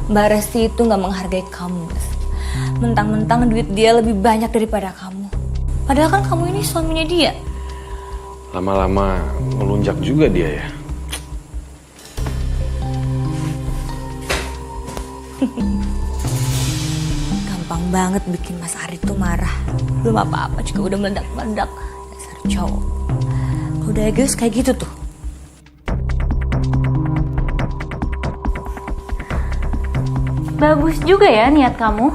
Mbak Resti itu gak menghargai kamu, Mas. Mentang-mentang duit dia lebih banyak daripada kamu. Padahal kan kamu ini suaminya dia. Lama-lama melunjak juga dia ya. Gampang banget bikin Mas Ardi tuh marah. Belum apa-apa juga udah meledak-meledak. Dasar cowok. Kalau udah egois kayak gitu tuh. Bagus juga ya niat kamu.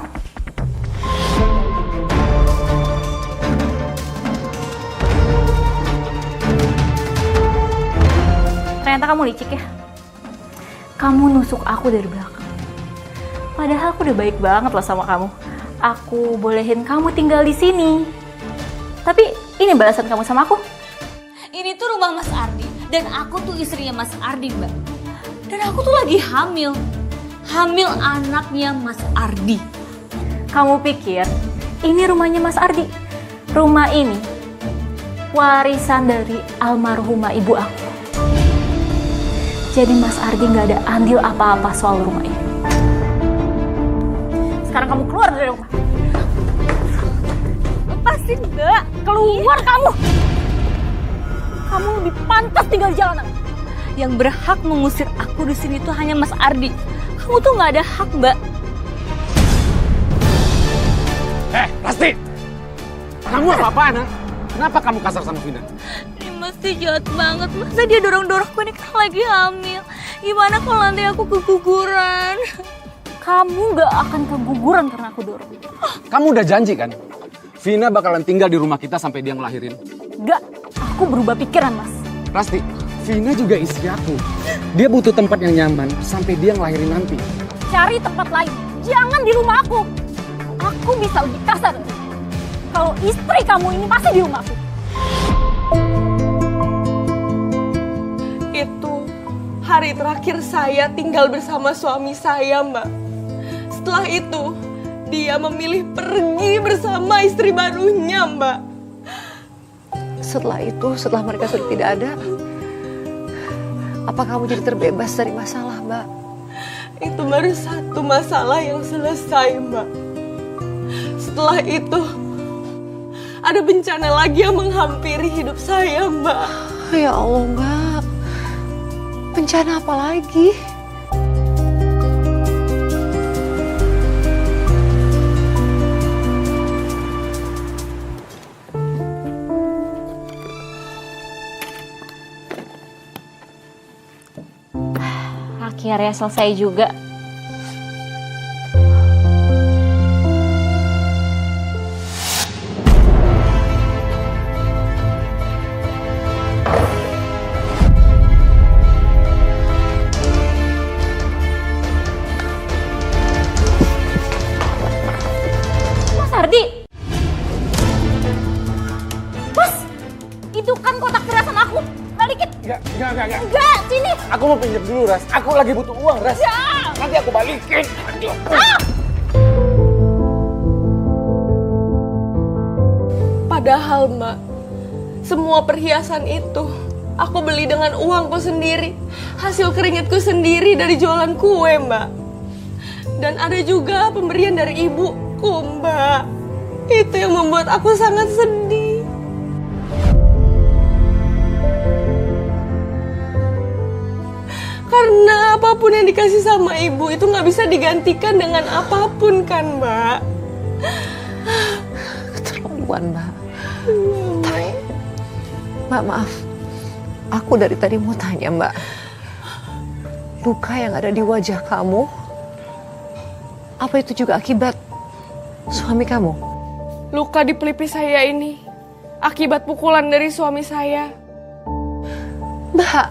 Ternyata kamu licik ya. Kamu nusuk aku dari belakang. Padahal aku udah baik banget loh sama kamu. Aku bolehin kamu tinggal di sini. Tapi ini balasan kamu sama aku. Ini tuh rumah Mas Ardi. Dan aku tuh istrinya Mas Ardi, Mbak. Dan aku tuh lagi hamil. Hamil anaknya Mas Ardi. Kamu pikir ini rumahnya Mas Ardi? Rumah ini warisan dari almarhumah ibu aku. Jadi Mas Ardi gak ada andil apa-apa soal rumah ini. Sekarang kamu keluar dari rumah. Lepasin, Mbak. Keluar kamu! Kamu lebih pantas tinggal di jalanan. Yang berhak mengusir aku di sini tuh hanya Mas Ardi. Kamu tuh nggak ada hak, Mbak. Rasti! Kamu apa-apaan, ha? Kenapa kamu kasar sama Vina? Ini mesti jahat banget. Masa dia dorong-dorong aku ini kan lagi hamil. Gimana kalau nanti aku keguguran? Kamu gak akan keguguran karena aku dorong. Kamu udah janji kan? Vina bakalan tinggal di rumah kita sampai dia ngelahirin. Gak, aku berubah pikiran, Mas. Rasti, Vina juga istri aku. Dia butuh tempat yang nyaman sampai dia ngelahirin nanti. Cari tempat lain, jangan di rumah aku. Aku bisa lebih kasar. Kalau istri kamu ini pasti di rumah aku. Itu hari terakhir saya tinggal bersama suami saya, Mbak. Setelah itu, dia memilih pergi bersama istri barunya, Mbak. Setelah itu, setelah mereka sudah tidak ada, apa kamu jadi terbebas dari masalah, Mbak? Itu baru satu masalah yang selesai, Mbak. Setelah itu, ada bencana lagi yang menghampiri hidup saya, Mbak. Ya Allah, Mbak. Bencana apa lagi? Akhirnya selesai juga. Mas Ardi! Mas! Itu kan kotak perasan aku. Balikin! Enggak. Enggak, sini! Aku mau pinjam dulu, Ras. Aku lagi butuh uang, Ras. Ya! Nanti aku balikin. Aduh. Padahal, Mbak, semua perhiasan itu aku beli dengan uangku sendiri. Hasil keringatku sendiri dari jualan kue, Mbak. Dan ada juga pemberian dari ibuku, Mbak. Itu yang membuat aku sangat sedih. Karena apapun yang dikasih sama ibu itu nggak bisa digantikan dengan apapun kan, Mbak. Keterlaluan, Mbak. Tapi, Mbak, maaf. Aku dari tadi mau tanya, Mbak. Luka yang ada di wajah kamu, apa itu juga akibat suami kamu? Luka di pelipis saya ini akibat pukulan dari suami saya. Mbak,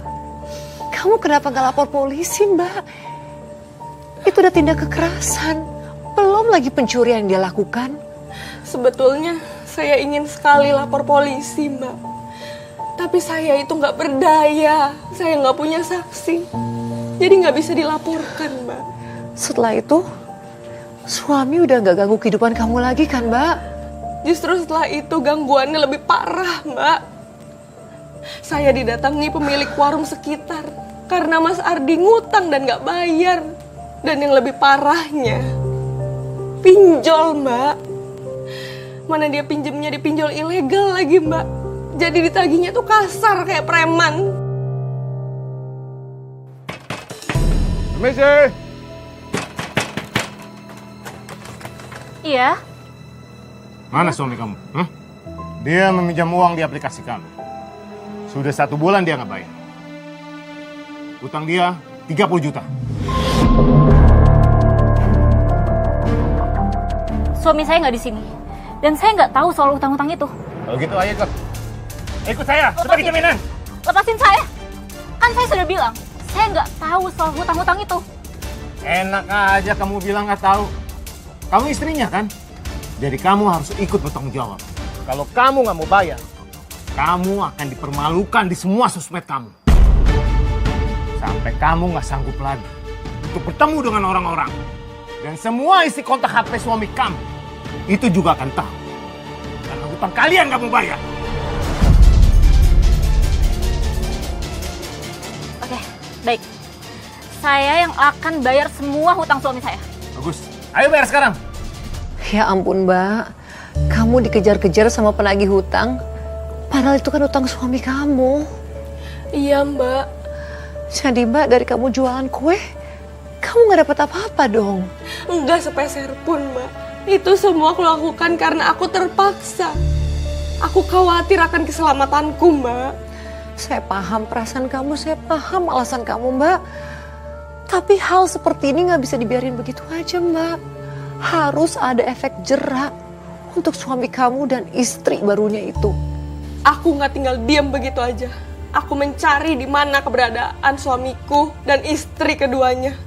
kamu kenapa nggak lapor polisi, Mbak? Itu udah tindak kekerasan. Belum lagi pencurian yang dia lakukan. Sebetulnya saya ingin sekali lapor polisi, Mbak. Tapi saya itu nggak berdaya. Saya nggak punya saksi. Jadi nggak bisa dilaporkan, Mbak. Setelah itu, suami udah nggak ganggu kehidupan kamu lagi kan, Mbak? Justru setelah itu gangguannya lebih parah, Mbak. Saya didatangi pemilik warung sekitar karena Mas Ardi ngutang dan nggak bayar. Dan yang lebih parahnya, pinjol, Mbak. Mana dia pinjemnya di pinjol ilegal lagi, Mbak. Jadi ditagihnya tuh kasar kayak preman. Permisi. Iya, Mana suami kamu? Hah? Dia meminjam uang di aplikasi kami. Sudah 1 bulan dia nggak bayar. Utang dia 30 juta. suami saya nggak di sini. Dan saya nggak tahu soal utang-utang itu. Kalau gitu ayo ikut. Ikut saya sebagai jaminan. Lepasin saya. Kan saya sudah bilang, saya nggak tahu soal hutang-hutang itu. Enak aja kamu bilang nggak tahu. Kamu istrinya kan? Jadi kamu harus ikut bertanggung jawab. Kalau kamu nggak mau bayar, kamu akan dipermalukan di semua sosmed kamu. Sampai kamu nggak sanggup lagi untuk bertemu dengan orang-orang. Dan semua isi kontak HP suami kamu, itu juga akan tahu. Karena hutang kalian nggak mau bayar. Oke, baik. Saya yang akan bayar semua hutang suami saya. Bagus, ayo bayar sekarang. Ya ampun Mbak, kamu dikejar-kejar sama penagih hutang. Padahal itu kan hutang suami kamu. Iya Mbak. Jadi Mbak, dari kamu jualan kue, kamu gak dapat apa-apa dong. Enggak sepeser pun Mbak. Itu semua aku lakukan karena aku terpaksa. Aku khawatir akan keselamatanku Mbak. Saya paham perasaan kamu, saya paham alasan kamu Mbak. Tapi hal seperti ini gak bisa dibiarin begitu aja Mbak. Harus ada efek jerak untuk suami kamu dan istri barunya itu. Aku nggak tinggal diam begitu aja. Aku mencari di mana keberadaan suamiku dan istri keduanya.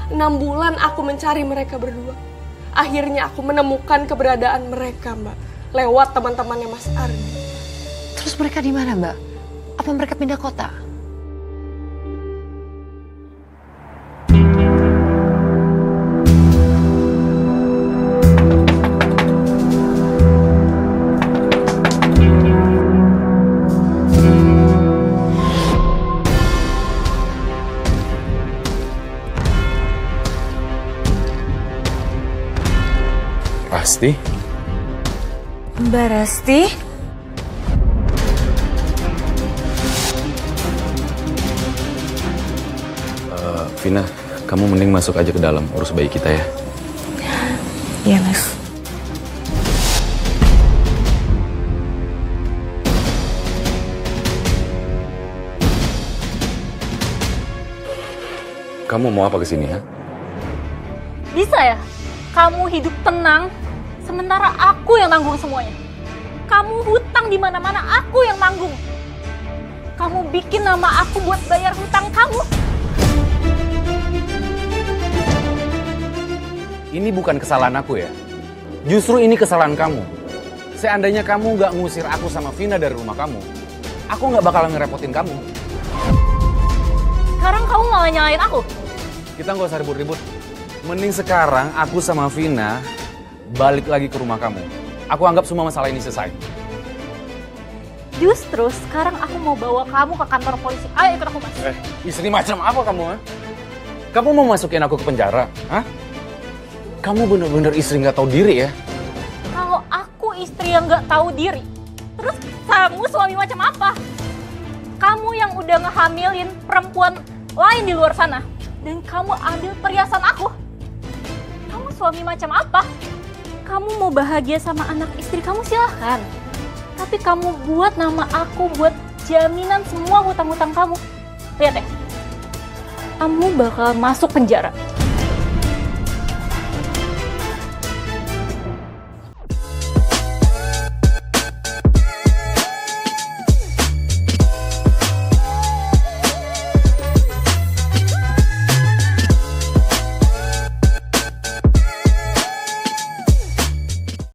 6 bulan aku mencari mereka berdua. Akhirnya aku menemukan keberadaan mereka, Mbak. Lewat teman-temannya Mas Ardi. Terus mereka di mana Mbak? Apa mereka pindah kota? Rasti? Mbak Rasti? Vina, kamu mending masuk aja ke dalam, urus bayi kita ya. Iya, Mas. Kamu mau apa kesini ya? Bisa ya? Kamu hidup tenang, sementara aku yang tanggung semuanya. Kamu hutang di mana-mana, aku yang tanggung. Kamu bikin nama aku buat bayar hutang kamu. Ini bukan kesalahan aku ya. Justru ini kesalahan kamu. Seandainya kamu nggak ngusir aku sama Vina dari rumah kamu, aku nggak bakalan ngerepotin kamu. Sekarang kamu malah nyalain aku. Kita nggak usah ribut-ribut. Mending sekarang aku sama Vina balik lagi ke rumah kamu. Aku anggap semua masalah ini selesai. Justru sekarang aku mau bawa kamu ke kantor polisi. Ayo ikut aku, Mas. Istri macam apa kamu? Ha? Kamu mau masukin aku ke penjara? Hah? Kamu bener-bener istri nggak tahu diri ya? Kalau aku istri yang nggak tahu diri, terus kamu suami macam apa? Kamu yang udah ngehamilin perempuan lain di luar sana, dan kamu ambil perhiasan aku. Kamu suami macam apa? Kamu mau bahagia sama anak istri kamu silahkan. Tapi kamu buat nama aku buat jaminan semua hutang-hutang kamu. Lihat ya, kamu bakal masuk penjara.